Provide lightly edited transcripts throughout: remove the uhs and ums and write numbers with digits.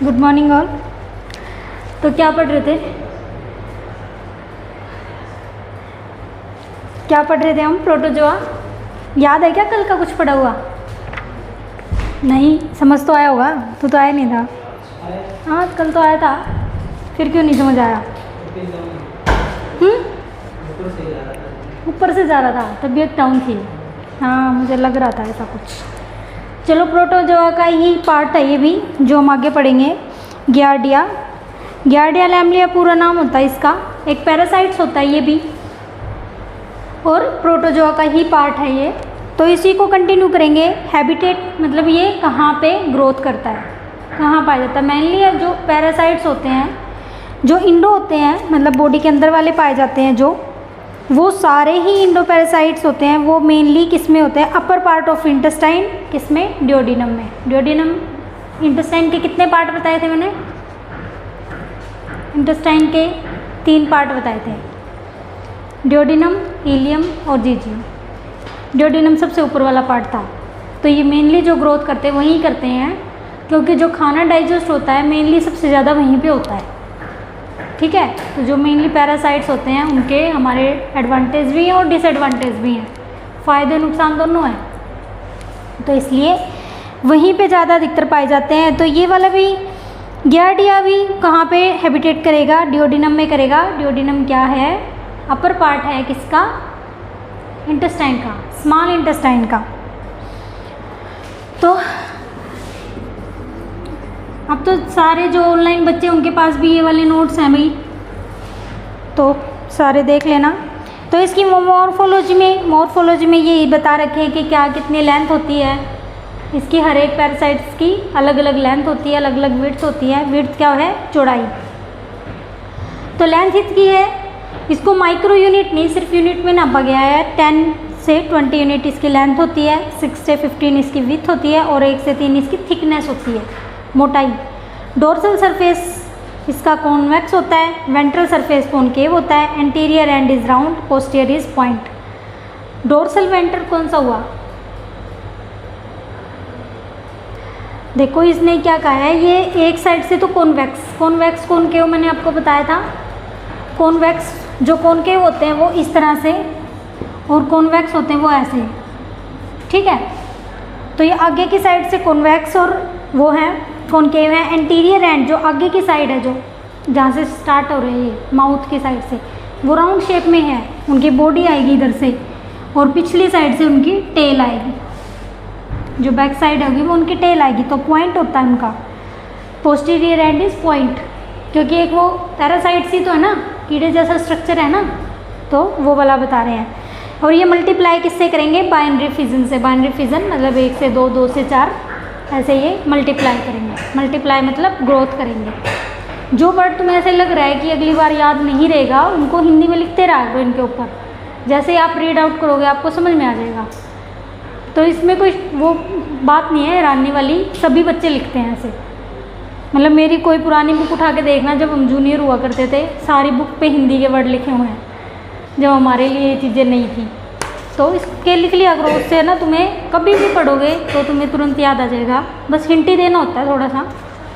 Good morning all. तो क्या पढ़ रहे थे? क्या पढ़ रहे थे हम? प्रोटोजोआ। याद है क्या कल का कुछ पढ़ा हुआ? नहीं समझ तो आया होगा, तो आया नहीं था। हाँ कल तो आया था, फिर क्यों नहीं समझ आया? ऊपर से जा रहा था, तबीयत डाउन थी। हाँ मुझे लग रहा था ऐसा कुछ। चलो प्रोटोजोआ का ही पार्ट है ये भी, जो हम आगे पढ़ेंगे। गियार्डिया। गियार्डिया लैम्बलिया पूरा नाम होता है इसका। एक पैरासाइट्स होता है ये भी, और प्रोटोजोआ का ही पार्ट है ये। तो इसी को कंटिन्यू करेंगे। हैबिटेट मतलब ये कहाँ पे ग्रोथ करता है, कहाँ पाया जाता है। मेनली जो पैरासाइट्स होते हैं, जो इंडो होते हैं, मतलब बॉडी के अंदर वाले पाए जाते हैं जो, वो सारे ही इंडो पैरासाइट्स होते हैं। वो मेनली किस में होते हैं? Upper part of intestine. किस में? ड्यूोडेनम में। ड्यूोडेनम इंटेस्टाइन के कितने पार्ट बताए थे मैंने? इंटेस्टाइन के 3 पार्ट बताए थे, ड्यूोडेनम, इलियम और जीजियम। ड्यूोडेनम सबसे ऊपर वाला पार्ट था। तो ये मेनली जो ग्रोथ करते हैं वहीं करते हैं, क्योंकि जो खाना डाइजेस्ट होता है मेनली सबसे ज़्यादा वहीं पे होता है। ठीक है, तो जो मेनली पैरासाइट्स होते हैं उनके हमारे एडवांटेज भी हैं और डिसएडवांटेज भी हैं, फ़ायदे नुकसान दोनों हैं। तो इसलिए वहीं पे ज़्यादा अधिकतर पाए जाते हैं। तो ये वाला भी गियार्डिया भी कहाँ पे हैबिटेट करेगा? ड्यूोडेनम में करेगा। ड्यूोडेनम क्या है? अपर पार्ट है किसका? इंटेस्टाइन का, स्मॉल इंटेस्टाइन का। तो अब तो सारे जो ऑनलाइन बच्चे उनके पास भी ये वाले नोट्स हैं भाई, तो सारे देख लेना। तो इसकी मॉर्फोलॉजी में ये बता रखे हैं कि क्या कितनी लेंथ होती है इसकी। हर एक पैरासाइट्स की अलग अलग लेंथ होती है, अलग अलग विड्थ होती है। विड्थ क्या है? चौड़ाई। तो लेंथ इसकी है, इसको माइक्रो यूनिट नहीं सिर्फ यूनिट में नापा गया है। 10 से 20 यूनिट इसकी लेंथ होती है, 6 से 15 इसकी विड्थ होती है, और 1 से 3 इसकी थिकनेस होती है, मोटाई। डोर्सल सरफेस इसका कॉन्वेक्स होता है, वेंट्रल सरफेस कॉनकेव होता है, anterior and is round, posterior is point. Dorsal ventral कौन सा हुआ? देखो इसने क्या कहा है, ये एक साइड से तो कॉन्वेक्स कॉनकेव मैंने आपको बताया था। कॉन्वेक्स जो कॉनकेव होते हैं वो इस तरह से, और कॉन्वेक्स होते हैं वो ऐसे। ठीक है, तो ये आगे की साइड से कॉन्वेक्स और वो है कॉनकेव है। एंटीरियर एंड जो आगे की साइड है, जो जहाँ से स्टार्ट हो रही है माउथ की साइड से, वो राउंड शेप में है। उनकी बॉडी आएगी इधर से, और पिछली साइड से उनकी टेल आएगी। जो बैक साइड होगी वो उनकी टेल आएगी, तो पॉइंट होता है उनका। पोस्टीरियर एंड इज पॉइंट, क्योंकि एक वो पैरासाइट्स ही तो है ना, कीड़े जैसा स्ट्रक्चर है ना, तो वो वाला बता रहे हैं। और ये मल्टीप्लाई किससे करेंगे? बाइनरी फिजन से। बाइनरी फिजन मतलब 1 से 2, 2 से 4, ऐसे ये मल्टीप्लाई करेंगे। मल्टीप्लाई मतलब ग्रोथ करेंगे। जो वर्ड तुम्हें ऐसे लग रहा है कि अगली बार याद नहीं रहेगा, उनको हिंदी में लिखते रहा करो इनके ऊपर। जैसे आप रीड आउट करोगे आपको समझ में आ जाएगा। तो इसमें कोई वो बात नहीं है हैरानी वाली, सभी बच्चे लिखते हैं ऐसे। मतलब मेरी कोई पुरानी बुक उठा के देखना, जब हम जूनियर हुआ करते थे, सारी बुक पे हिंदी के वर्ड लिखे हुए हैं, जब हमारे लिए ये चीज़ें नहीं थी। तो इसके लिख लिया करो, उससे ना तुम्हें कभी भी पढ़ोगे तो तुम्हें तुरंत याद आ जाएगा। बस हिंट ही देना होता है थोड़ा सा,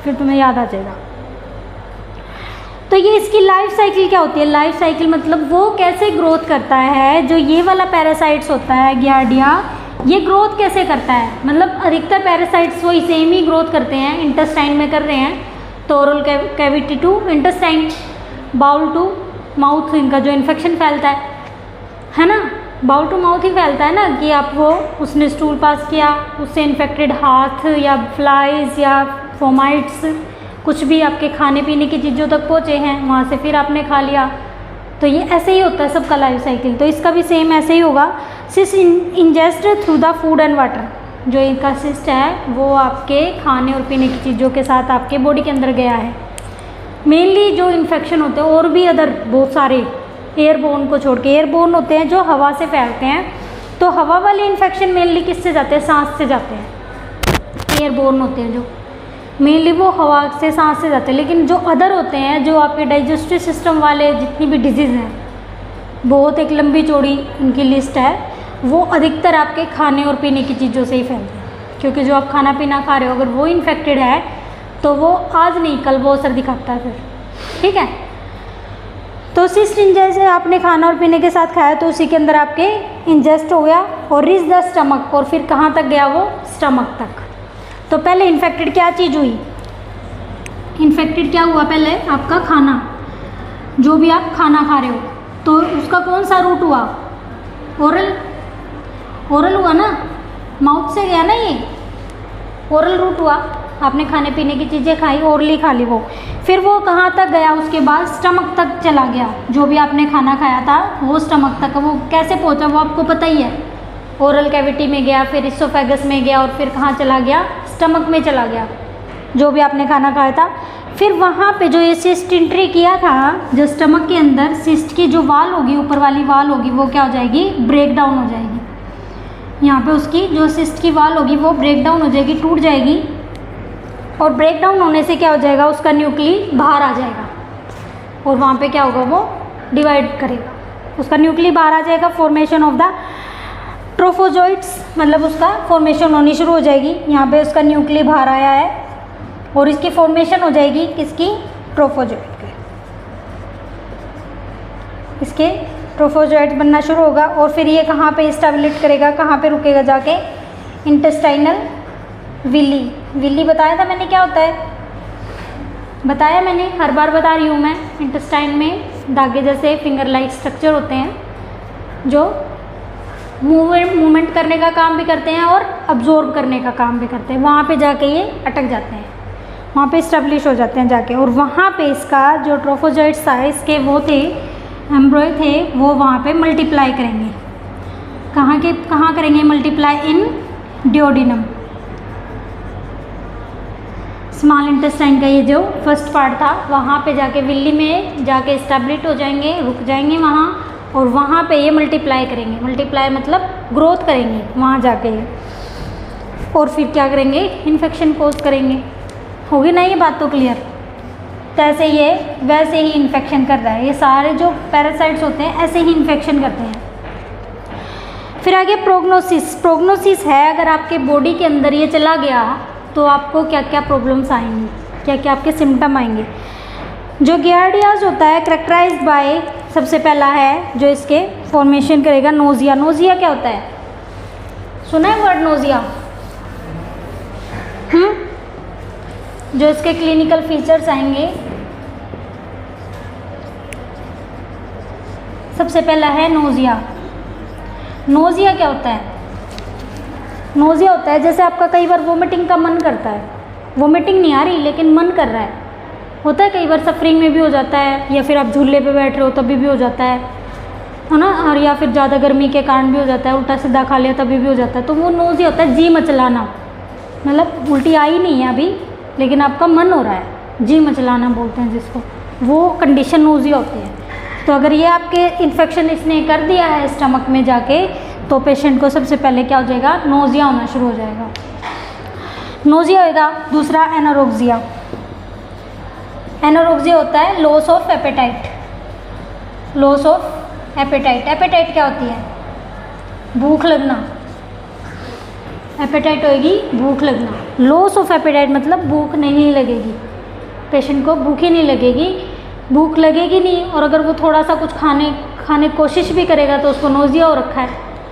फिर तुम्हें याद आ जाएगा। तो ये इसकी लाइफ साइकिल क्या होती है? लाइफ साइकिल मतलब वो कैसे ग्रोथ करता है। जो ये वाला पैरासाइट्स होता है गियार्डिया, ये ग्रोथ कैसे करता है? मतलब अधिकतर पैरासाइट्स वही सेम ही ग्रोथ करते हैं, इंटेस्टाइन में कर रहे हैं। तो oral cavity to intestine, bowel to mouth, इनका जो इन्फेक्शन फैलता है ना, बाउल टू माउथ ही फैलता है ना, कि आप वो उसने स्टूल पास किया, उससे इन्फेक्टेड हाथ या फ्लाइज या फोमाइट्स, कुछ भी आपके खाने पीने की चीज़ों तक पहुँचे हैं, वहाँ से फिर आपने खा लिया। तो ये ऐसे ही होता है सबका लाइफ साइकिल। तो इसका भी सेम ऐसे ही होगा। Cyst ingest through the food and water, जो इनका सिस्ट है वो आपके खाने और पीने की चीज़ों के साथ आपके बॉडी के अंदर गया है। मेनली जो इन्फेक्शन होते हैं, और भी अदर बहुत सारे एयरबोर्न को छोड़ के, एयरबोर्न होते हैं जो हवा से फैलते हैं। तो हवा वाले इन्फेक्शन मेनली किससे जाते हैं? सांस से जाते हैं। एयरबोर्न होते हैं जो मेनली वो हवा से, सांस से जाते हैं। लेकिन जो अदर होते हैं, जो आपके डाइजेस्टिव सिस्टम वाले जितनी भी डिजीज़ हैं, बहुत एक लंबी चौड़ी उनकी लिस्ट है, वो अधिकतर आपके खाने और पीने की चीज़ों से ही फैलते हैं। क्योंकि जो आप खाना पीना खा रहे हो, अगर वो इन्फेक्टेड है तो वो आज नहीं कल वो असर दिखाता है फिर, ठीक है। तो सिस्ट जैसे आपने खाना और पीने के साथ खाया तो उसी के अंदर आपके इंजेस्ट हो गया और रीच द स्टमक, और फिर कहाँ तक गया वो, स्टमक तक। तो पहले इन्फेक्टेड क्या चीज़ हुई, इन्फेक्टेड क्या हुआ, पहले आपका खाना, जो भी आप खाना खा रहे हो तो उसका कौन सा रूट हुआ, ओरल, ओरल हुआ ना, माउथ से गया ना, ये ओरल रूट हुआ। आपने खाने पीने की चीज़ें खाई, ओरली खा ली वो, फिर वो कहाँ तक गया, उसके बाद स्टमक तक चला गया। जो भी आपने खाना खाया था वो स्टमक तक, वो कैसे पहुँचा वो आपको पता ही है, ओरल कैविटी में गया, फिर इसोफेगस में गया, और फिर कहाँ चला गया, स्टमक में चला गया, जो भी आपने खाना खाया था। फिर वहाँ पे जो ये सिस्ट एंट्री किया था, जो स्टमक के अंदर सिस्ट की जो वाल होगी, ऊपर वाली वाल होगी, वो क्या हो जाएगी, ब्रेक डाउन हो जाएगी। यहाँ पे उसकी जो सिस्ट की वाल होगी वो ब्रेक डाउन हो जाएगी, टूट जाएगी, और ब्रेक डाउन होने से क्या हो जाएगा, उसका न्यूक्ली बाहर आ जाएगा, और वहाँ पे क्या होगा, वो डिवाइड करेगा, उसका न्यूक्ली बाहर आ जाएगा। फॉर्मेशन ऑफ द ट्रोफोजोइट्स, मतलब उसका फॉर्मेशन होनी शुरू हो जाएगी। यहाँ पे उसका न्यूक्ली बाहर आया है और इसकी फॉर्मेशन हो जाएगी किसकी, ट्रोफोजोइट की, इसके ट्रोफोजोइट बनना शुरू होगा। और फिर ये कहाँ पे स्टेबलेट करेगा, कहाँ पे रुकेगा जाके, इंटेस्टाइनल विली। विली बताया था मैंने क्या होता है, बताया मैंने, हर बार बता रही हूँ मैं। इंटेस्टाइन में धागे जैसे फिंगर लाइक स्ट्रक्चर होते हैं जो मूवमेंट करने का काम भी करते हैं और अब्जॉर्ब करने का काम भी करते हैं। वहाँ पे जाके ये अटक जाते हैं, वहाँ पे इस्टेब्लिश हो जाते हैं जाके, और वहाँ पे इसका जो ट्रोफोजोइट्स था, इसके वो थे एम्ब्रॉय थे, वो वहाँ पे मल्टीप्लाई करेंगे। कहाँ करेंगे मल्टीप्लाई, इन डिओडिनम, स्मॉल इंटेस्टाइन का ये जो फर्स्ट पार्ट था, वहाँ पे जाके विल्ली में जाके इस्टेब्लिश हो जाएंगे, रुक जाएंगे वहाँ, और वहाँ पे ये मल्टीप्लाई करेंगे। मल्टीप्लाई मतलब ग्रोथ करेंगे वहाँ जाके, और फिर क्या करेंगे, इन्फेक्शन कोज करेंगे। होगी ना ये बात तो क्लियर। तैसे ये वैसे ही इन्फेक्शन कर रहा है, ये सारे जो पैरासाइट्स होते हैं ऐसे ही इन्फेक्शन करते हैं। फिर आगे प्रोग्नोसिस। प्रोग्नोसिस है, अगर आपके बॉडी के अंदर ये चला गया तो आपको क्या क्या प्रॉब्लम्स आएंगी, क्या क्या आपके सिम्टम आएंगे। जो गियार्डियाज होता है करेक्टराइज्ड बाय, सबसे पहला है जो इसके फॉर्मेशन करेगा, नोजिया। नोजिया क्या होता है, सुना है वर्ड नोजिया? जो इसके क्लिनिकल फीचर्स आएंगे, सबसे पहला है नोजिया। नोजिया क्या होता है, नोजिया होता है जैसे आपका कई बार वोमिटिंग का मन करता है, वोमिटिंग नहीं आ रही लेकिन मन कर रहा है, होता है कई बार सफरिंग में भी हो जाता है, या फिर आप झूले पे बैठ रहे हो तभी भी हो जाता है ना, और या फिर ज़्यादा गर्मी के कारण भी हो जाता है, उल्टा सीधा खा लिया तभी भी हो जाता है। तो वो नोजिया होता है, जी मचलाना, मतलब उल्टी आई नहीं है अभी लेकिन आपका मन हो रहा है, जी मचलाना बोलते हैं जिसको, वो कंडीशन नोजिया होती है। तो अगर ये आपके इन्फेक्शन इसने कर दिया है स्टमक में जाके, तो पेशेंट को सबसे पहले क्या हो जाएगा, नोजिया होना शुरू हो जाएगा, नोजिया होगा। दूसरा एनोरेक्सिया। एनोरेक्सिया होता है loss of appetite, loss of appetite. Appetite क्या होती है, भूख लगना, एपेटाइट होगी भूख लगना। लॉस ऑफ एपेटाइट मतलब भूख नहीं लगेगी, पेशेंट को भूख ही नहीं लगेगी, भूख लगेगी नहीं, और अगर वो थोड़ा सा कुछ खाने की कोशिश भी करेगा तो उसको नोजिया हो रखा है,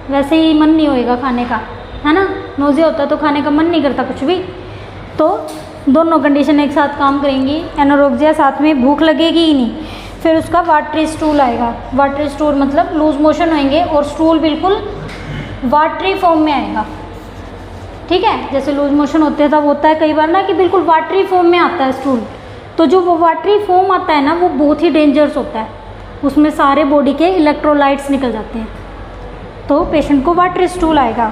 वैसे ही मन नहीं होएगा खाने का, है ना। नोजिया होता है तो खाने का मन नहीं करता कुछ भी, तो दोनों कंडीशन एक साथ काम करेंगी। एनोरेक्सिया साथ में भूख लगेगी ही नहीं। फिर उसका वाटरी स्टूल आएगा। वाटरी स्टूल मतलब लूज मोशन होंगे और स्टूल बिल्कुल वाटरी फॉर्म में आएगा, ठीक है। जैसे लूज मोशन होते हैं तब होता है कई बार ना कि बिल्कुल वाटरी फॉर्म में आता है स्टूल, तो जो वो वाटरी फॉर्म आता है ना वो बहुत ही डेंजरस होता है, उसमें सारे बॉडी के इलेक्ट्रोलाइट्स निकल जाते हैं, तो पेशेंट को वाटरी स्टूल आएगा।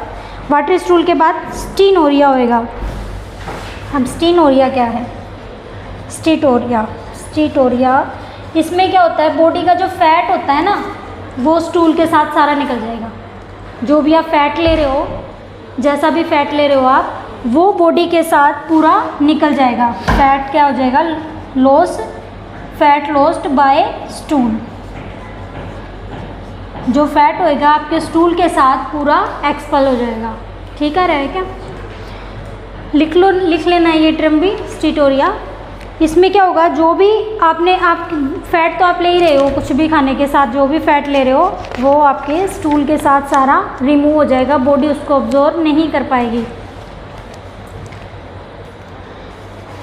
वाटरी स्टूल के बाद स्टीनोरिया होएगा। अब स्टीनोरिया क्या है, स्टीटोरिया। स्टीटोरिया इसमें क्या होता है, बॉडी का जो फैट होता है ना वो स्टूल के साथ सारा निकल जाएगा। जो भी आप फैट ले रहे हो, जैसा भी फैट ले रहे हो आप, वो बॉडी के साथ पूरा निकल जाएगा। फैट क्या हो जाएगा, loss, fat lost by stool. जो फैट होएगा आपके स्टूल के साथ पूरा एक्सपेल हो जाएगा, ठीक है रहे क्या। लिख लेना है ये टर्म भी, स्टीटोरिया। इसमें क्या होगा, जो भी आप फैट तो आप ले ही रहे हो, कुछ भी खाने के साथ जो भी फैट ले रहे हो वो आपके स्टूल के साथ सारा रिमूव हो जाएगा, बॉडी उसको ऑब्जॉर्व नहीं कर पाएगी।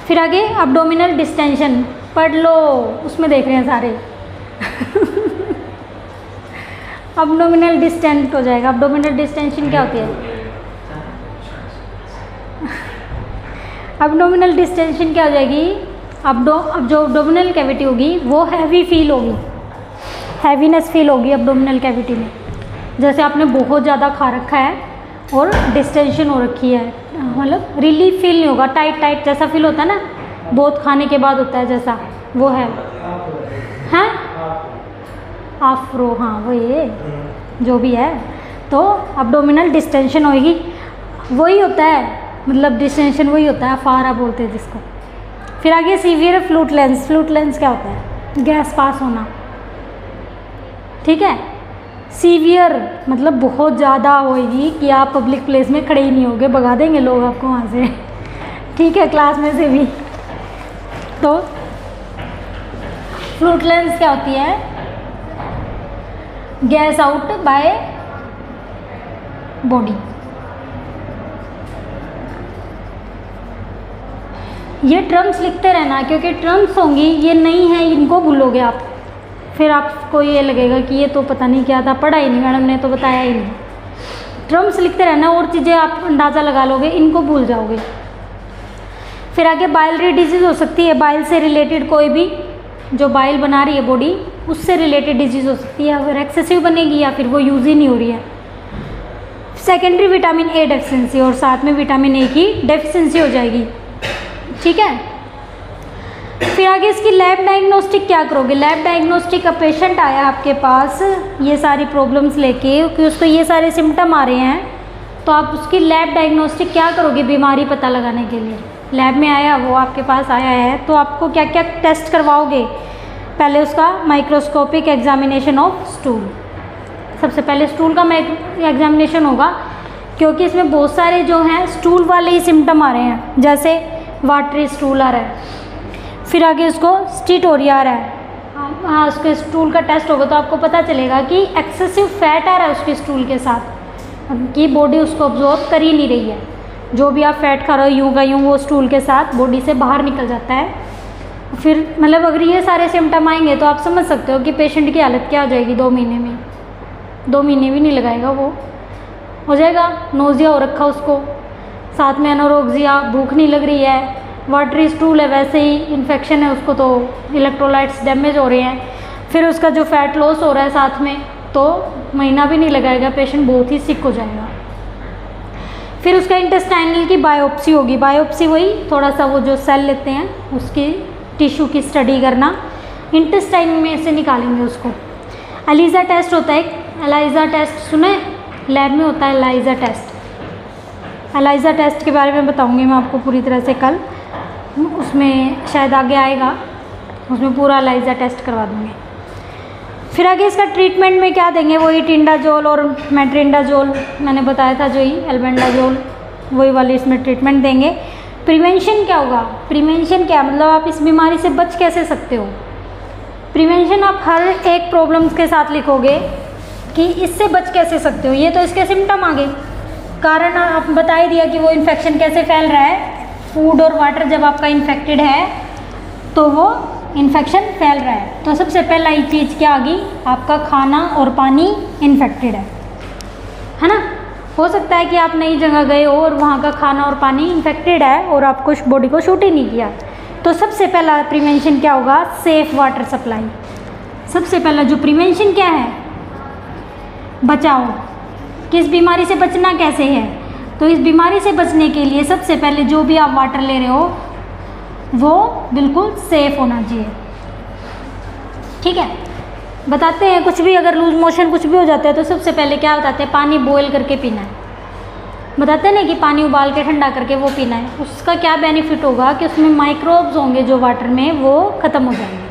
फिर आगे एब्डोमिनल डिस्टेंशन पढ़ लो, उसमें देख रहे हैं सारे एब्डोमिनल डिस्टेंट हो जाएगा। एब्डोमिनल डिस्टेंशन क्या होती है? एब्डोमिनल डिस्टेंशन क्या हो जाएगी? अब जो एब्डोमिनल कैविटी होगी वो हैवी फील होगी, हैवीनेस फील होगी एब्डोमिनल कैविटी में, जैसे आपने बहुत ज़्यादा खा रखा है और डिस्टेंशन हो रखी है, मतलब रिलीफ फील नहीं होगा, टाइट टाइट जैसा फील होता है ना, बहुत खाने के बाद होता है जैसा, वो है हैं आफ्रो, हाँ वो ये जो भी है। तो एब्डोमिनल डिस्टेंशन होगी, वही होता है, मतलब डिस्टेंशन वही होता है, फारा बोलते हैं जिसको। फिर आगे सीवियर फ्लूटलेंस। फ्लूटलेंस क्या होता है? गैस पास होना, ठीक है। सीवियर मतलब बहुत ज़्यादा होएगी कि आप पब्लिक प्लेस में खड़े ही नहीं होगे, भगा देंगे लोग आपको वहाँ से, ठीक है, क्लास में से भी। तो फ्लूटलेंस क्या होती है? Gas out by body. ये टर्म्स लिखते रहना, क्योंकि टर्म्स होंगी ये नहीं है, इनको भूलोगे आप, फिर आपको ये लगेगा कि ये तो पता नहीं क्या था, पढ़ा ही नहीं, मैडम ने तो बताया ही नहीं। टर्म्स लिखते रहना, और चीज़ें आप अंदाज़ा लगा लोगे, इनको भूल जाओगे। फिर आगे बाइलरी डिजीज़ हो सकती है, बाइल से रिलेटेड कोई भी जो बाइल बना रही है बॉडी, उससे रिलेटेड डिजीज़ हो सकती है, अगर एक्सेसिव बनेगी या फिर वो यूज़ ही नहीं हो रही है। सेकेंडरी विटामिन ए डेफिशिएंसी, और साथ में विटामिन ए की डेफिशिएंसी हो जाएगी, ठीक है। फिर आगे इसकी लैब डायग्नोस्टिक क्या करोगे? लैब डायग्नोस्टिक का पेशेंट आया आपके पास ये सारी प्रॉब्लम्स लेके, कि उसको ये सारे सिम्टम आ रहे हैं, तो आप उसकी लैब डायग्नोस्टिक क्या करोगे बीमारी पता लगाने के लिए? लैब में आया, वो आपके पास आया है, तो आपको क्या क्या टेस्ट करवाओगे? पहले उसका माइक्रोस्कोपिक एग्जामिनेशन ऑफ स्टूल, सबसे पहले स्टूल का एग्जामिनेशन होगा, क्योंकि इसमें बहुत सारे जो हैं स्टूल वाले ही सिम्टम आ रहे हैं, जैसे वाटरी स्टूल आ रहा है, फिर आगे उसको स्टीटोरिया आ रहा है, हाँ उसके स्टूल का टेस्ट होगा तो आपको पता चलेगा कि एक्सेसिव फैट आ रहा है उसके स्टूल के साथ, कि बॉडी उसको ऑब्जॉर्व कर ही नहीं रही है, जो भी आप फैट खा रहे हो यूँ का यूँ वो स्टूल के साथ बॉडी से बाहर निकल जाता है। फिर मतलब अगर ये सारे सिम्टम आएंगे तो आप समझ सकते हो कि पेशेंट की हालत क्या हो जाएगी 2 महीने में, 2 महीने भी नहीं लगाएगा, वो हो जाएगा। नोजिया हो रखा उसको, साथ में एनोरेक्सिया, भूख नहीं लग रही है, वाटरी स्टूल है, वैसे ही इन्फेक्शन है उसको, तो इलेक्ट्रोलाइट्स डैमेज हो रहे हैं, फिर उसका जो फैट लॉस हो रहा है साथ में, तो महीना भी नहीं लगाएगा, पेशेंट बहुत ही सिक हो जाएगा। फिर उसका इंटेस्टाइनल की बायोप्सी होगी, बायोप्सी वही थोड़ा सा वो जो सेल लेते हैं उसकी टिश्यू की स्टडी करना, इंटेस्टाइन में से निकालेंगे उसको। एलिजा टेस्ट होता है, एलाइजा टेस्ट सुने, लैब में होता है एलाइजा टेस्ट। एलाइजा टेस्ट के बारे में बताऊंगी मैं आपको पूरी तरह से कल, उसमें शायद आगे आएगा, उसमें पूरा एलाइजा टेस्ट करवा दूँगी। फिर आगे इसका ट्रीटमेंट में क्या देंगे? वही टिंडाजोल और मेट्रिंडाजोल मैंने बताया था, जो ही एल्बेंडाजोल, वही वाली इसमें ट्रीटमेंट देंगे। प्रिवेंशन क्या होगा? प्रिवेंशन क्या मतलब आप इस बीमारी से बच कैसे सकते हो? प्रिवेंशन आप हर एक प्रॉब्लम्स के साथ लिखोगे कि इससे बच कैसे सकते हो। ये तो इसके सिम्टम आ गए, कारण आप बता ही दिया कि वो इन्फेक्शन कैसे फैल रहा है। फूड और वाटर जब आपका इन्फेक्टेड है तो वो इन्फेक्शन फैल रहा है, तो सबसे पहला ही चीज़ क्या आ गई? आपका खाना और पानी इन्फेक्टेड है ना। हो सकता है कि आप नई जगह गए हो और वहाँ का खाना और पानी इन्फेक्टेड है और आपको बॉडी को शूट ही नहीं किया, तो सबसे पहला प्रिवेंशन क्या होगा? Safe water supply. सबसे पहला जो प्रिवेंशन क्या है? बचाओ। किस बीमारी से बचना कैसे है? तो इस बीमारी से बचने के लिए सबसे पहले जो भी आप वाटर ले रहे हो वो बिल्कुल सेफ होना चाहिए, ठीक है। बताते हैं कुछ भी अगर लूज मोशन कुछ भी हो जाता है तो सबसे पहले क्या बताते हैं? पानी बॉयल करके पीना है। बताते हैं ना कि पानी उबाल के ठंडा करके वो पीना है। उसका क्या बेनिफिट होगा कि उसमें माइक्रोब्स होंगे जो वाटर में, वो ख़त्म हो जाएंगे,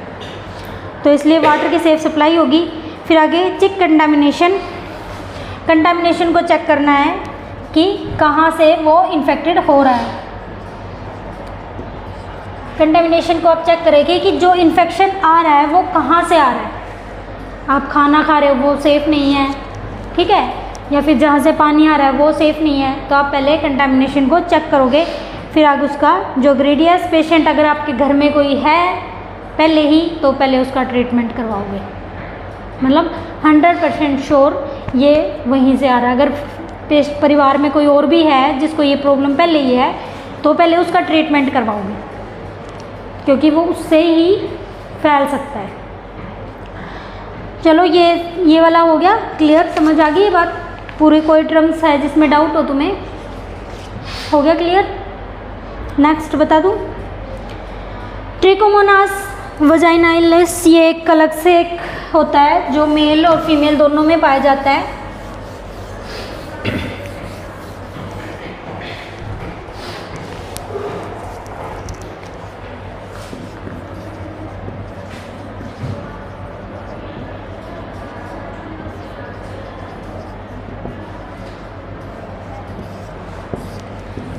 तो इसलिए वाटर की सेफ सप्लाई होगी। फिर आगे चेक कंटामिनेशन। कंटामिनेशन को चेक करना है कि कहाँ से वो इन्फेक्टेड हो रहा है। कंटेमिनेशन को आप चेक करेंगे कि जो इन्फेक्शन आ रहा है वो कहाँ से आ रहा है। आप खाना खा रहे हो वो सेफ़ नहीं है, ठीक है, या फिर जहाँ से पानी आ रहा है वो सेफ़ नहीं है, तो आप पहले कंटेमिनेशन को चेक करोगे, फिर आगे उसका जो ग्रेडियस पेशेंट अगर आपके घर में कोई है पहले ही, तो पहले उसका ट्रीटमेंट करवाओगे। मतलब 100% श्योर ये वहीं से आ रहा है। अगर परिवार में कोई और भी है जिसको ये प्रॉब्लम पहले ही है, तो पहले उसका ट्रीटमेंट करवाओगे, क्योंकि वो उससे ही फैल सकता है। चलो ये वाला हो गया क्लियर, समझ आ गई ये बात पूरी? कोई टर्म्स है जिसमें डाउट हो तुम्हें? हो गया क्लियर? नेक्स्ट बता दूं, ट्रिकोमोनास वजाइनालिस, ये एक अलग से एक होता है जो मेल और फीमेल दोनों में पाया जाता है।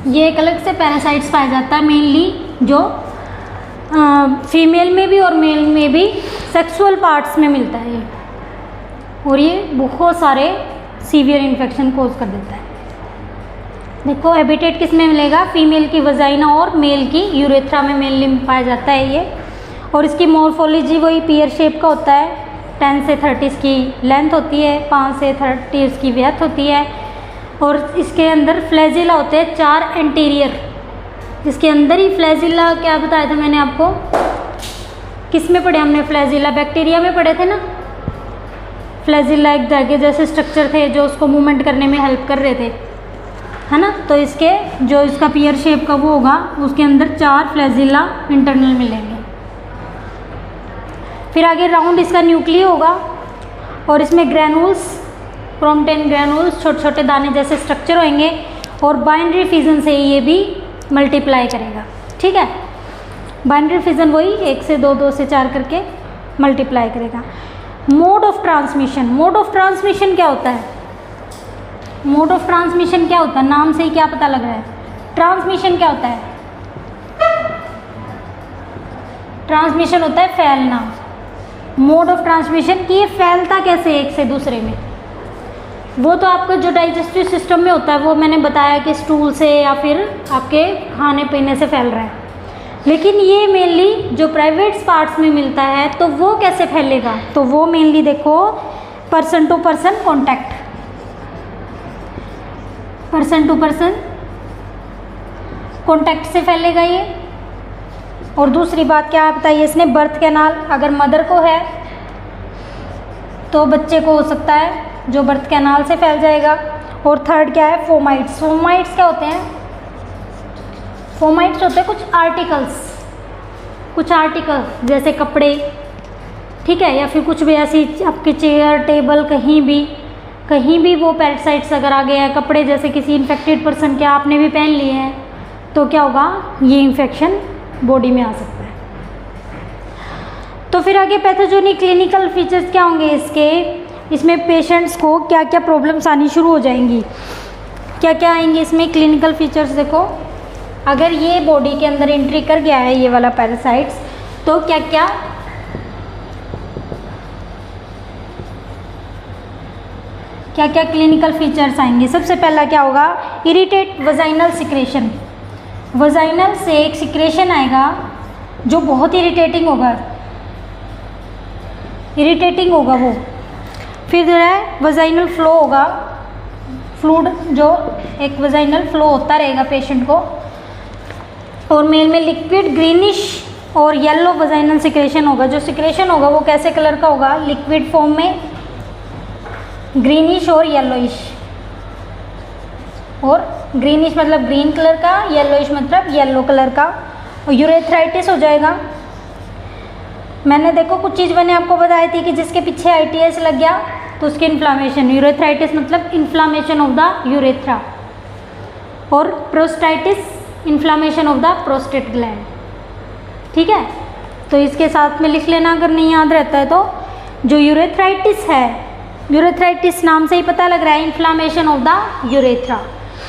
ये एक अलग से पैरासाइट्स पाया जाता है, मेनली जो फीमेल में भी और मेल में भी सेक्सुअल पार्ट्स में मिलता है ये, और ये बहुत सारे सीवियर इन्फेक्शन कोज कर देता है। देखो हैबिटेट किस में मिलेगा? फीमेल की वजाइना और मेल की यूरेथ्रा में मेनली पाया जाता है ये, और इसकी मॉर्फोलॉजी वही पीयर शेप का होता है। 10 से 30 की लेंथ होती है, 5 से 30 इसकी विड्थ होती है, और इसके अंदर फ्लैजिला होते हैं 4 एंटीरियर। इसके अंदर ही फ्लैजिला, क्या बताया था मैंने आपको? किस में पढ़े हमने फ्लैजिला? बैक्टीरिया में पढ़े थे ना। फ्लैजिला एक धागे जैसे स्ट्रक्चर थे जो उसको मूवमेंट करने में हेल्प कर रहे थे, है ना। तो इसके जो इसका पियर शेप का वो होगा, उसके अंदर 4 फ्लैजिला इंटरनल मिलेंगे। फिर आगे राउंड इसका न्यूक्लिय होगा, और इसमें ग्रैनुल्स, क्रोमैटिन ग्रैनुल्स, छोटे छोटे दाने जैसे स्ट्रक्चर होंगे, और बाइनरी फिजन से ये भी मल्टीप्लाई करेगा, ठीक है। बाइनरी फिजन वही 1 से 2, 2 से 4 करके मल्टीप्लाई करेगा। Mode of transmission, mode of transmission क्या होता है? मोड ऑफ ट्रांसमिशन क्या होता है? नाम से ही क्या पता लग रहा है? ट्रांसमिशन क्या होता है? ट्रांसमिशन होता है फैलना। मोड ऑफ ट्रांसमिशन कि ये फैलता कैसे एक से दूसरे में, वो तो आपका जो डाइजेस्टिव सिस्टम में होता है वो मैंने बताया कि स्टूल से या फिर आपके खाने पीने से फैल रहा है। लेकिन ये मेनली जो प्राइवेट पार्ट्स में मिलता है, तो वो कैसे फैलेगा? तो वो मेनली देखो person to person contact, person to person contact से फैलेगा ये। और दूसरी बात क्या बताइए इसने? बर्थ कैनाल, अगर मदर को है तो बच्चे को हो सकता है जो बर्थ कैनाल से फैल जाएगा। और थर्ड क्या है? फोमाइट्स। फोमाइट्स क्या होते हैं? फोमाइट्स होते हैं कुछ आर्टिकल्स जैसे कपड़े, ठीक है, या फिर कुछ भी ऐसी आपके चेयर टेबल कहीं भी वो पैरासाइट्स अगर आ गए हैं, कपड़े जैसे किसी इन्फेक्टेड पर्सन के आपने भी पहन लिए हैं, तो क्या होगा? ये इन्फेक्शन बॉडी में आ सकता है। तो फिर आगे पैथोजेनिक क्लिनिकल फीचर्स क्या होंगे इसके? इसमें पेशेंट्स को क्या क्या प्रॉब्लम्स आनी शुरू हो जाएंगी, क्या क्या आएंगे इसमें क्लिनिकल फीचर्स? देखो, अगर ये बॉडी के अंदर एंट्री कर गया है ये वाला पैरासाइट्स, तो क्या क्या क्लिनिकल फीचर्स आएंगे? सबसे पहला क्या होगा? Irritate vaginal secretion. वजाइनल से एक सिक्रेशन आएगा जो बहुत इरिटेटिंग होगा वो। फिर जो है वजाइनल फ्लो होगा, फ्लूड जो एक वजाइनल फ्लो होता रहेगा पेशेंट को। और मेल में लिक्विड ग्रीनिश और येलो वजाइनल सिक्रेशन होगा। जो सिक्रेशन होगा वो कैसे कलर का होगा? लिक्विड फॉर्म में, ग्रीनिश और येलोइश। और ग्रीनिश मतलब ग्रीन कलर का, येलोइश मतलब येलो कलर का। और यूरेथ्राइटिस हो जाएगा। मैंने देखो कुछ चीज़ मैंने आपको बताई थी कि जिसके पीछे ITS लग गया तो उसकी इन्फ्लामेशन, यूरेथ्राइटिस मतलब इन्फ्लामेशन ऑफ द यूरेथ्रा। और प्रोस्टाइटिस, inflammation of the prostate gland, ठीक है। तो इसके साथ में लिख लेना अगर नहीं याद रहता है तो। जो यूरेथ्राइटिस है, यूरेथ्राइटिस नाम से ही पता लग रहा है इन्फ्लामेशन ऑफ द यूरेथ्रा।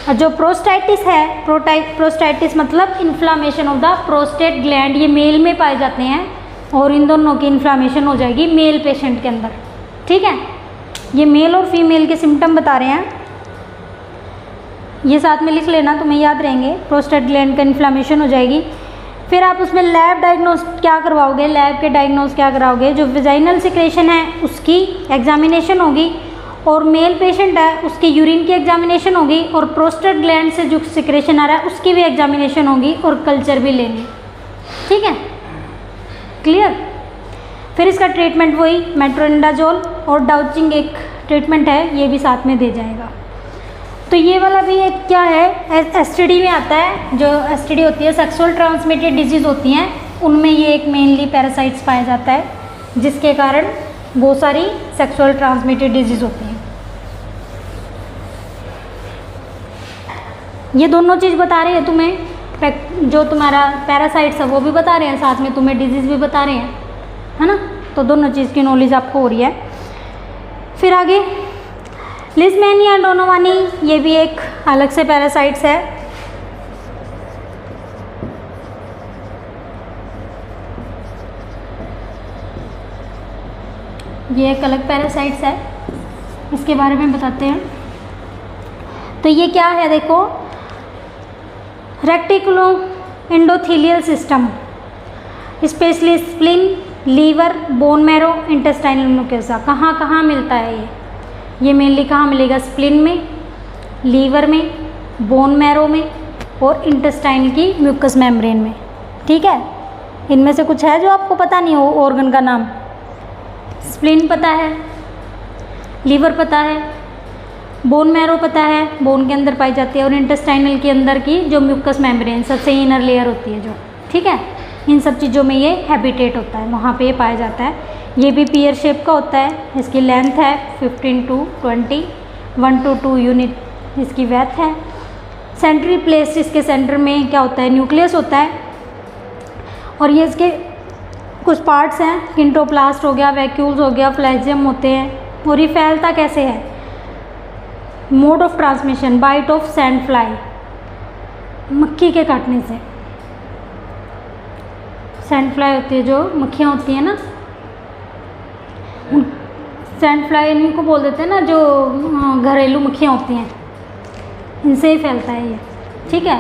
और जो प्रोस्टाइटिस है, प्रोस्टाइटिस मतलब inflammation of the prostate gland, ये मेल में पाए जाते हैं और इन दोनों की इन्फ्लामेशन हो जाएगी मेल पेशेंट के अंदर। ठीक है, ये मेल और फीमेल के सिम्टम बता रहे हैं, ये साथ में लिख लेना, तुम्हें याद रहेंगे। प्रोस्टेट ग्लैंड का इन्फ्लामेशन हो जाएगी। फिर आप उसमें लैब डायग्नोस क्या करवाओगे, लैब के डायग्नोस क्या कराओगे, जो वेजाइनल सिक्रेशन है उसकी एग्जामिनेशन होगी, और मेल पेशेंट है उसकी यूरिन की एग्जामिनेशन होगी, और प्रोस्टेट ग्लैंड से जो सिक्रेशन आ रहा है उसकी भी एग्जामिनेशन होगी, और कल्चर भी लेंगे। ठीक है, क्लियर। फिर इसका ट्रीटमेंट वही मेट्रोनिडाजोल और डाउचिंग एक ट्रीटमेंट है, ये भी साथ में दे जाएगा। तो ये वाला भी एक क्या है, एसटीडी में आता है। जो एसटीडी होती है सेक्सुअल ट्रांसमिटेड डिजीज़ होती हैं, उनमें ये एक मेनली पैरासाइट्स पाया जाता है, जिसके कारण बहुत सारी सेक्सुअल ट्रांसमिटेड डिजीज़ होती हैं। ये दोनों चीज़ बता रहे हैं तुम्हें, जो तुम्हारा पैरासाइट्स है वो भी बता रहे हैं, साथ में तुम्हें डिजीज़ भी बता रहे हैं, है ना। तो दोनों चीज़ की नॉलेज आपको हो रही है। फिर आगे लिस्मेनिया डोनोवानी, ये भी एक अलग से पैरासाइट्स है। ये एक अलग पैरासाइट्स है, इसके बारे में बताते हैं। तो ये क्या है, देखो, reticulo endothelial system, specially spleen, liver, bone marrow, intestinal mucosa. कहाँ कहाँ मिलता है ये मेनली कहाँ मिलेगा, स्प्लिन में, लीवर में, बोन मैरो में, और इंटेस्टाइन की म्यूकस मेम्ब्रेन में। ठीक है, इनमें से कुछ है जो आपको पता नहीं हो ऑर्गन का नाम। स्प्लिन पता है, लीवर पता है, बोन मैरो पता है, बोन के अंदर पाई जाती है, और इंटेस्टाइनल के अंदर की जो म्यूकस मेम्ब्रेन सबसे इनर लेयर होती है जो, ठीक है, इन सब चीज़ों में ये हैबिटेट होता है, वहाँ पे ये पाया जाता है। ये भी पियर शेप का होता है, इसकी लेंथ है 15 to 20, 1 to 2 यूनिट इसकी वेथ है। सेंट्री प्लेस, इसके सेंटर में क्या होता है, न्यूक्लियस होता है, और ये इसके कुछ पार्ट्स हैं, किंटोप्लास्ट हो गया, वैक्यूल्स हो गया, फ्लैजियम होते हैं। और ये फैलता कैसे है, mode of transmission, bite of sand fly, मक्खी के काटने से। सैंड फ्लाई होती है, जो मक्खियाँ होती हैं ना, सैंड फ्लाई इनको बोल देते हैं ना, जो घरेलू मक्खियाँ होती हैं, इनसे ही फैलता है ये। ठीक है,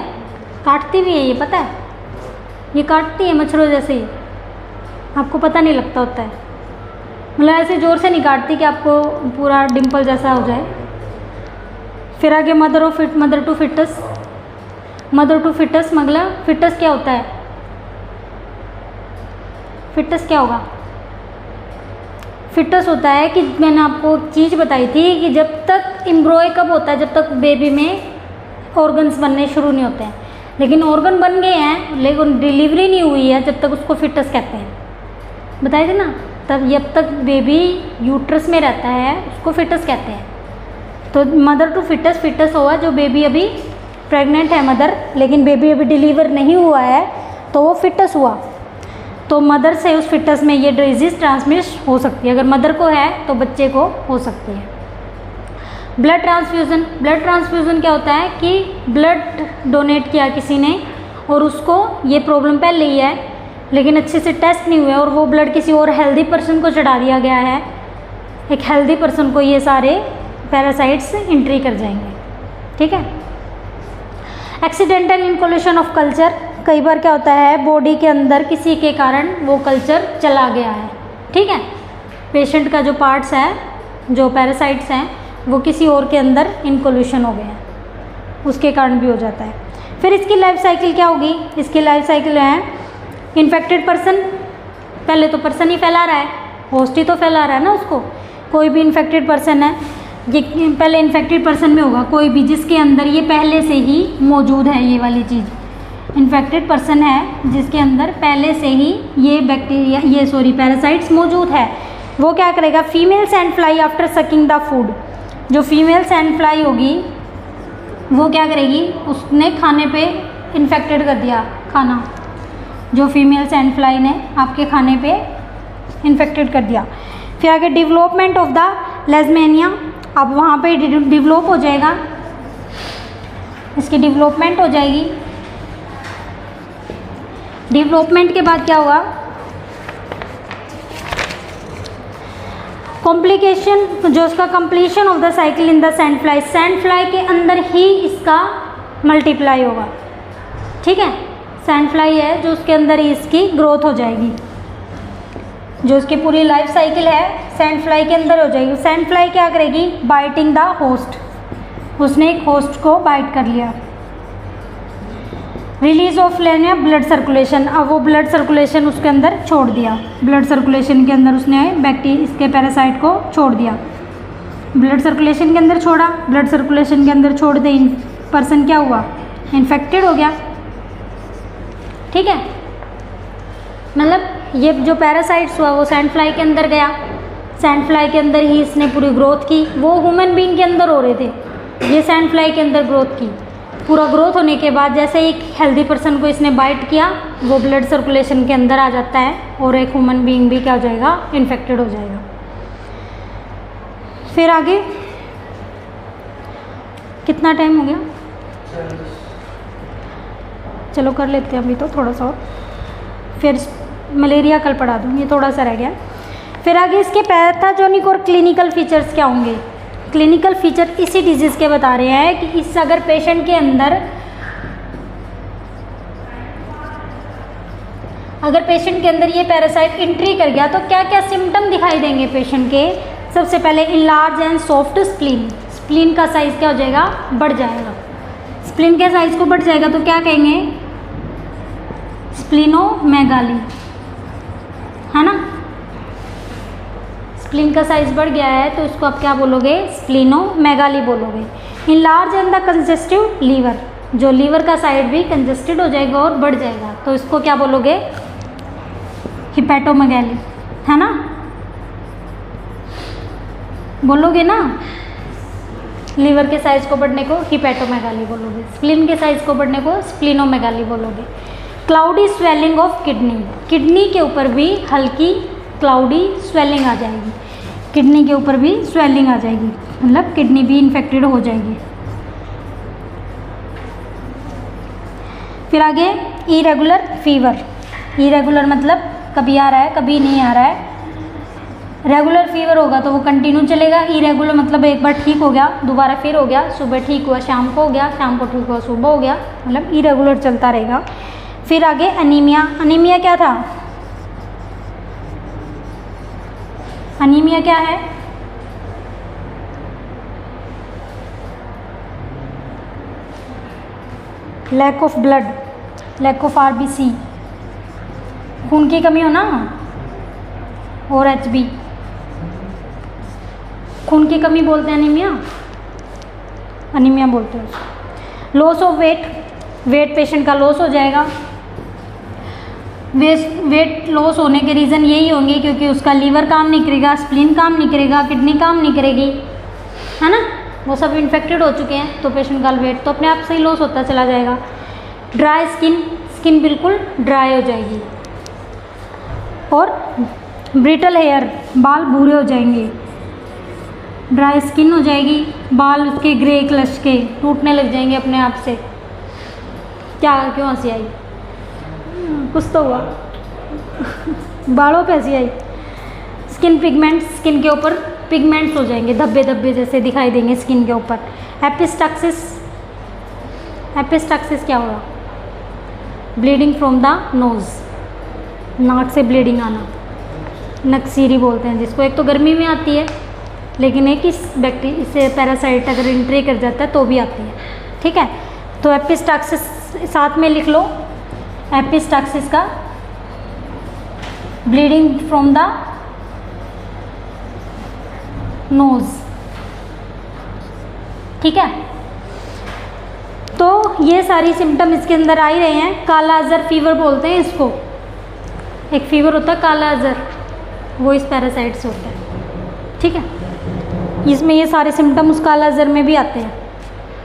काटती भी है ये, पता है, ये काटती है मच्छरों जैसे ही, आपको पता नहीं लगता होता है, मतलब ऐसे ज़ोर से नहीं काटती कि आपको पूरा डिम्पल जैसा हो जाए। फिर आगे mother to fetus, mother to fetus मतलब फिटस क्या होता है, फिटस क्या होगा, फिटस होता है कि मैंने आपको चीज़ बताई थी कि जब तक एम्ब्रॉय कब होता है, जब तक बेबी में ऑर्गन्स बनने शुरू नहीं होते हैं, लेकिन ऑर्गन बन गए हैं लेकिन डिलीवरी नहीं हुई है, जब तक उसको फिटस कहते हैं, बताए थे ना। तब जब तक बेबी यूट्रस में रहता है उसको फिटस कहते हैं। तो मदर टू फिटस, फिटस हुआ जो बेबी अभी प्रेग्नेंट है मदर, लेकिन बेबी अभी डिलीवर नहीं हुआ है, तो वो फिटस हुआ। तो मदर से उस फिटस में ये डिजीज़ ट्रांसमिट हो सकती है, अगर मदर को है तो बच्चे को हो सकती है। ब्लड ट्रांसफ्यूज़न, ब्लड ट्रांसफ्यूज़न क्या होता है कि ब्लड डोनेट किया किसी ने और उसको ये प्रॉब्लम पहले ही है, लेकिन अच्छे से टेस्ट नहीं हुए और वो ब्लड किसी और हेल्दी पर्सन को चढ़ा दिया गया है, एक हेल्दी पर्सन को ये सारे पैरासाइट्स एंट्री कर जाएंगे। ठीक है। एक्सीडेंटल इनकोलेशन ऑफ कल्चर, कई बार क्या होता है बॉडी के अंदर किसी के कारण वो कल्चर चला गया है, ठीक है, पेशेंट का जो पार्ट्स है, जो पैरासाइट्स हैं, वो किसी और के अंदर इनकोल्यूशन हो गया है, उसके कारण भी हो जाता है। फिर इसकी लाइफ साइकिल क्या होगी, इसकी लाइफ साइकिल है इन्फेक्टेड पर्सन, पहले तो पर्सन ही फैला रहा है, होस्ट ही तो फैला रहा है ना उसको। कोई भी इन्फेक्टेड पर्सन है, ये पहले इन्फेक्टेड पर्सन में होगा, कोई भी जिसके अंदर ये पहले से ही मौजूद है, ये वाली चीज़ इन्फेक्टेड पर्सन है जिसके अंदर पहले से ही ये बैक्टीरिया, ये पैरासाइट्स मौजूद है। वो क्या करेगा, female sand fly after sucking the food, जो फीमेल सैंड फ्लाई होगी वो क्या करेगी, उसने खाने पे इन्फेक्टेड कर दिया खाना, जो फीमेल सैंड फ्लाई ने आपके खाने पे इन्फेक्टेड कर दिया। फिर आगे डेवलपमेंट ऑफ द लेज़मेनिया, अब वहाँ पे डेवलप हो जाएगा इसकी डेवलपमेंट हो जाएगी। डेवलपमेंट के बाद क्या हुआ, कॉम्प्लिकेशन, जो उसका completion of the cycle in the sand fly, sand fly के अंदर ही इसका मल्टीप्लाई होगा। ठीक है, सैंड फ्लाई है जो उसके अंदर ही इसकी ग्रोथ हो जाएगी। जो उसकी पूरी लाइफ साइकिल है सैंड फ्लाई के अंदर हो जाएगी। सैंड फ्लाई क्या करेगी, बाइटिंग द होस्ट, उसने एक होस्ट को बाइट कर लिया। रिलीज ऑफ लेने ब्लड सर्कुलेशन, अब वो ब्लड सर्कुलेशन उसके अंदर छोड़ दिया। ब्लड सर्कुलेशन के अंदर उसने बैक्टीरिया, इसके पैरासाइट को छोड़ दिया। ब्लड सर्कुलेशन के अंदर छोड़ा, ब्लड सर्कुलेशन के अंदर छोड़ दे, पर्सन क्या हुआ, इन्फेक्टेड हो गया। ठीक है, मतलब ये जो पैरासाइट्स हुआ वो सैंड फ्लाई के अंदर गया, सैंड फ्लाई के अंदर ही इसने पूरी ग्रोथ की। वो ह्यूमन बीइंग के अंदर हो रहे थे, ये सैंड फ्लाई के अंदर ग्रोथ की। पूरा ग्रोथ होने के बाद जैसे एक हेल्दी पर्सन को इसने बाइट किया, वो ब्लड सर्कुलेशन के अंदर आ जाता है और एक ह्यूमन बीइंग भी क्या हो जाएगा, इन्फेक्टेड हो जाएगा। फिर आगे कितना टाइम हो गया, चलो कर लेते हैं अभी तो थोड़ा सा और, फिर मलेरिया कल पढ़ा दूँ, ये थोड़ा सा रह गया। फिर आगे इसके पैथोजेनिक और क्लिनिकल फीचर्स क्या होंगे। क्लिनिकल फीचर इसी डिजीज़ के बता रहे हैं कि इस अगर पेशेंट के अंदर, अगर पेशेंट के अंदर ये पैरासाइट एंट्री कर गया तो क्या क्या सिम्टम दिखाई देंगे पेशेंट के। सबसे पहले enlarge and soft spleen, spleen का साइज़ क्या हो जाएगा, बढ़ जाएगा। स्प्लीन के साइज़ को बढ़ जाएगा तो क्या कहेंगे, स्प्लीनोमेगाली, है ना। स्प्लीन का साइज़ बढ़ गया है तो इसको आप क्या बोलोगे, स्प्लीनोमेगाली बोलोगे। Enlarge and the congestive liver, जो लीवर का साइड भी कंजेस्टेड हो जाएगा और बढ़ जाएगा तो इसको क्या बोलोगे, हिपैटोमेगाली, है ना, बोलोगे ना। लीवर के साइज़ को बढ़ने को हिपैटोमेगाली बोलोगे, स्प्लीन के साइज़ को बढ़ने को स्प्लीनोमेगाली बोलोगे। Cloudy swelling of kidney, kidney के ऊपर भी हल्की क्लाउडी स्वेलिंग आ जाएगी, किडनी के ऊपर भी स्वेलिंग आ जाएगी, मतलब किडनी भी इन्फेक्टेड हो जाएगी। फिर आगे इरेगुलर फीवर, इरेगुलर मतलब कभी आ रहा है कभी नहीं आ रहा है। रेगुलर फीवर होगा तो वो कंटिन्यू चलेगा, इरेगुलर मतलब एक बार ठीक हो गया दोबारा फिर हो गया, सुबह ठीक हुआ शाम को हो गया, शाम को ठीक हुआ सुबह हो गया, मतलब इरेगुलर चलता रहेगा। फिर आगे अनीमिया, अनीमिया क्या था, अनीमिया क्या है, lack of blood, lack of RBC, खून की कमी हो ना, और एचबी, खून की कमी बोलते हैं अनीमिया, अनीमिया बोलते हैं। Loss of weight, weight patient का लॉस हो जाएगा। वेट लॉस होने के रीज़न यही होंगे क्योंकि उसका लीवर काम नहीं करेगा, स्प्लीन काम नहीं करेगा, किडनी काम नहीं करेगी, है ना, वो सब इन्फेक्टेड हो चुके हैं तो पेशेंट का वेट तो अपने आप से ही लॉस होता चला जाएगा। ड्राई स्किन, स्किन बिल्कुल ड्राई हो जाएगी। और ब्रिटल हेयर, बाल भूरे हो जाएंगे, ड्राई स्किन हो जाएगी, बाल उसके ग्रे कलर के टूटने लग जाएंगे अपने आप से। क्या क्यों हंसी आई, कुछ तो हुआ बालों पे हंसी आई। स्किन पिगमेंट्स, स्किन के ऊपर पिगमेंट्स हो जाएंगे, धब्बे धब्बे जैसे दिखाई देंगे स्किन के ऊपर। एपिस्टैक्सिस, एपिस्टैक्सिस क्या होगा, ब्लीडिंग फ्रॉम द नोज़, नाक से ब्लीडिंग आना, नक्सीरी बोलते हैं जिसको। एक तो गर्मी में आती है लेकिन एक इस बैक्टीरिया इससे पैरासाइट अगर एंट्री कर जाता है तो भी आती है, ठीक है। तो एपिस्टैक्सिस साथ में लिख लो, एपिस्टैक्सिस का ब्लीडिंग फ्रॉम द नोज, ठीक है। तो ये सारी सिम्टम इसके अंदर आ ही रहे हैं। काला अजहर फीवर बोलते हैं इसको, एक फीवर होता है काला अजहर, वो इस पैरासाइट से होता है, ठीक है। इसमें ये सारे सिम्टम उस काला अजहर में भी आते हैं।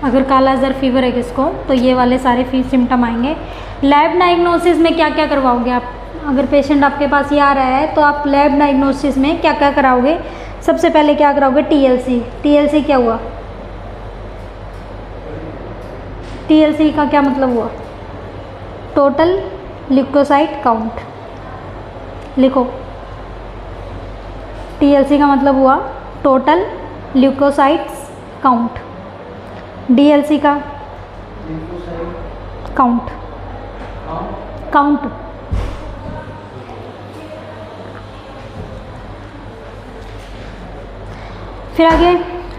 अगर काला अजहर फीवर है किसको तो ये वाले सारे सिम्टम आएंगे। लैब डायग्नोसिस में क्या क्या करवाओगे आप, अगर पेशेंट आपके पास ये आ रहा है तो आप लैब डायग्नोसिस में क्या क्या कराओगे। सबसे पहले क्या कराओगे, टीएलसी। टीएलसी क्या हुआ, TLC का क्या मतलब हुआ? Total leucocyte count. लिखो, TLC का मतलब हुआ टोटल ल्यूकोसाइट्स काउंट। DLC का काउंट, काउंट। फिर आगे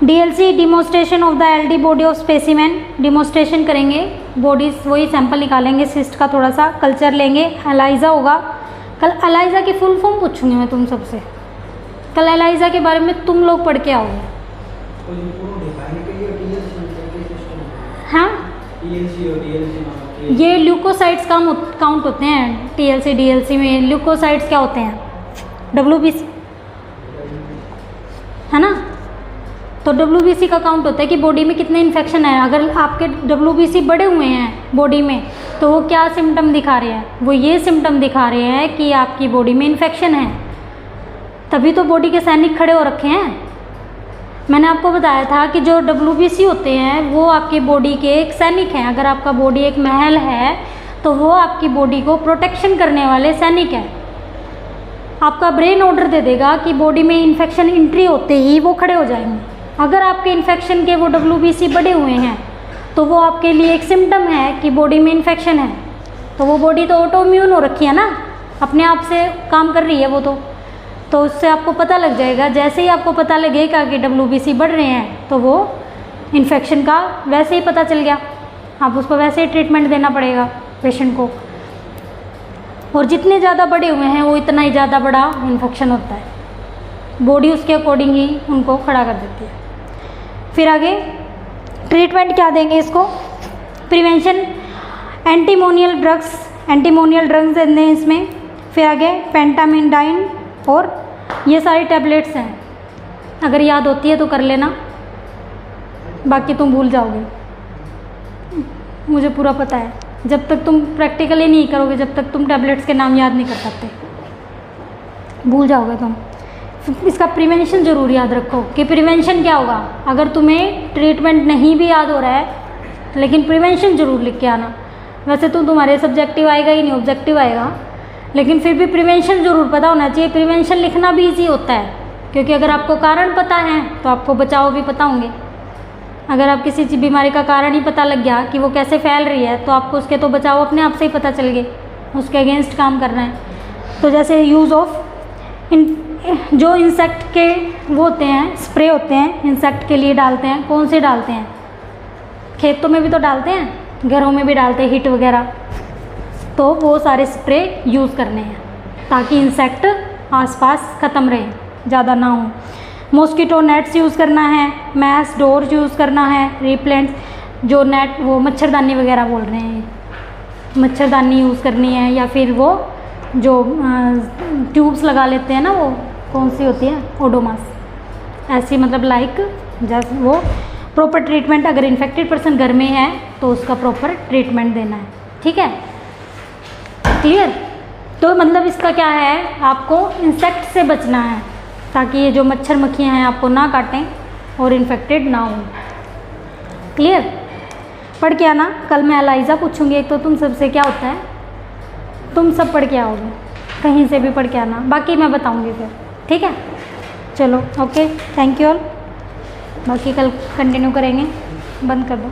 DLC demonstration of the LD body of specimen. Demonstration करेंगे, बॉडीज वही सैंपल निकालेंगे, सिस्ट का थोड़ा सा कल्चर लेंगे, एलाइजा होगा। कल एलाइजा की फुल फॉर्म पूछूंगी मैं तुम सबसे, कल एलाइजा के बारे में तुम लोग पढ़ के आओगे। हाँ, ये ल्यूकोसाइट्स काउंट होते हैं TLC DLC में। ल्यूकोसाइट्स क्या होते हैं? WBC है ना। तो WBC का काउंट होता है कि बॉडी में कितने इन्फेक्शन है। अगर आपके WBC बढ़े हुए हैं बॉडी में तो वो क्या सिम्टम दिखा रहे हैं? वो ये सिम्टम दिखा रहे हैं कि आपकी बॉडी में इन्फेक्शन है, तभी तो बॉडी के सैनिक खड़े हो रखे हैं। मैंने आपको बताया था कि जो WBC होते हैं वो आपकी बॉडी के एक सैनिक हैं। अगर आपका बॉडी एक महल है तो वो आपकी बॉडी को प्रोटेक्शन करने वाले सैनिक हैं। आपका ब्रेन ऑर्डर दे देगा कि बॉडी में इन्फेक्शन एंट्री होते ही वो खड़े हो जाएंगे। अगर आपके इन्फेक्शन के वो WBC बढ़े हुए हैं तो वो आपके लिए एक सिम्टम है कि बॉडी में इन्फेक्शन है। तो वो बॉडी तो ऑटोइम्यून हो रखी है ना, अपने आप से काम कर रही है वो तो उससे आपको पता लग जाएगा। जैसे ही आपको पता लगेगा कि WBC बढ़ रहे हैं तो वो इन्फेक्शन का वैसे ही पता चल गया, आप उसको वैसे ही ट्रीटमेंट देना पड़ेगा पेशेंट को। और जितने ज़्यादा बड़े हुए हैं वो इतना ही ज़्यादा बड़ा इन्फेक्शन होता है, बॉडी उसके अकॉर्डिंग ही उनको खड़ा कर देती है। फिर आगे ट्रीटमेंट क्या देंगे इसको? प्रिवेंशन, एंटीमोनियल ड्रग्स देते हैं इसमें। फिर आगे पेंटामिडाइन, और ये सारी टैबलेट्स हैं। अगर याद होती है तो कर लेना, बाकी तुम भूल जाओगे, मुझे पूरा पता है। जब तक तुम प्रैक्टिकली नहीं करोगे, जब तक तुम टैबलेट्स के नाम याद नहीं कर सकते, भूल जाओगे तुम। इसका प्रिवेंशन ज़रूर याद रखो कि प्रिवेंशन क्या होगा। अगर तुम्हें ट्रीटमेंट नहीं भी याद हो रहा है लेकिन प्रिवेंशन ज़रूर लिख के आना। वैसे तो तुम्हारे सब्जेक्टिव आएगा ही नहीं, ऑब्जेक्टिव आएगा, लेकिन फिर भी प्रिवेंशन ज़रूर पता होना चाहिए। प्रिवेंशन लिखना भी ईजी होता है क्योंकि अगर आपको कारण पता है तो आपको बचाव भी पता होंगे। अगर आप किसी बीमारी का कारण ही पता लग गया कि वो कैसे फैल रही है तो आपको उसके तो बचाव अपने आप से ही पता चल गए, उसके अगेंस्ट काम करना है। तो जैसे यूज़ ऑफ जो इंसेक्ट के वो होते हैं, स्प्रे होते हैं, इंसेक्ट के लिए डालते हैं। कौन से डालते हैं? खेतों में भी तो डालते हैं, घरों में भी डालते हैं, हिट वगैरह। तो वो सारे स्प्रे यूज़ करने हैं ताकि इंसेक्ट आसपास ख़त्म रहे, ज़्यादा ना हो। मॉस्किटो नेट्स यूज़ करना है, मैस डोर यूज़ करना है, रिप्लेंट जो नेट वो मच्छरदानी वगैरह बोल रहे हैं, मच्छरदानी यूज़ करनी है। या फिर वो जो ट्यूब्स लगा लेते हैं ना, वो कौन सी होती है, ओडोमास, ऐसी मतलब लाइक जैसे वो प्रॉपर ट्रीटमेंट। अगर इन्फेक्टेड पर्सन घर में है तो उसका प्रॉपर ट्रीटमेंट देना है। ठीक है, क्लियर? तो मतलब इसका क्या है, आपको इंसेक्ट से बचना है ताकि ये जो मच्छर मक्खियाँ हैं आपको ना काटें और इन्फेक्टेड ना हो। क्लियर? पढ़ के आना, कल मैं एलाइजा पूछूंगी एक, तो तुम सबसे क्या होता है तुम सब पढ़ के आओगे, कहीं से भी पढ़ के आना, बाकी मैं बताऊंगी फिर। ठीक है, चलो ओके, थैंक यू ऑल। बाकी कल कंटिन्यू करेंगे, बंद कर दो।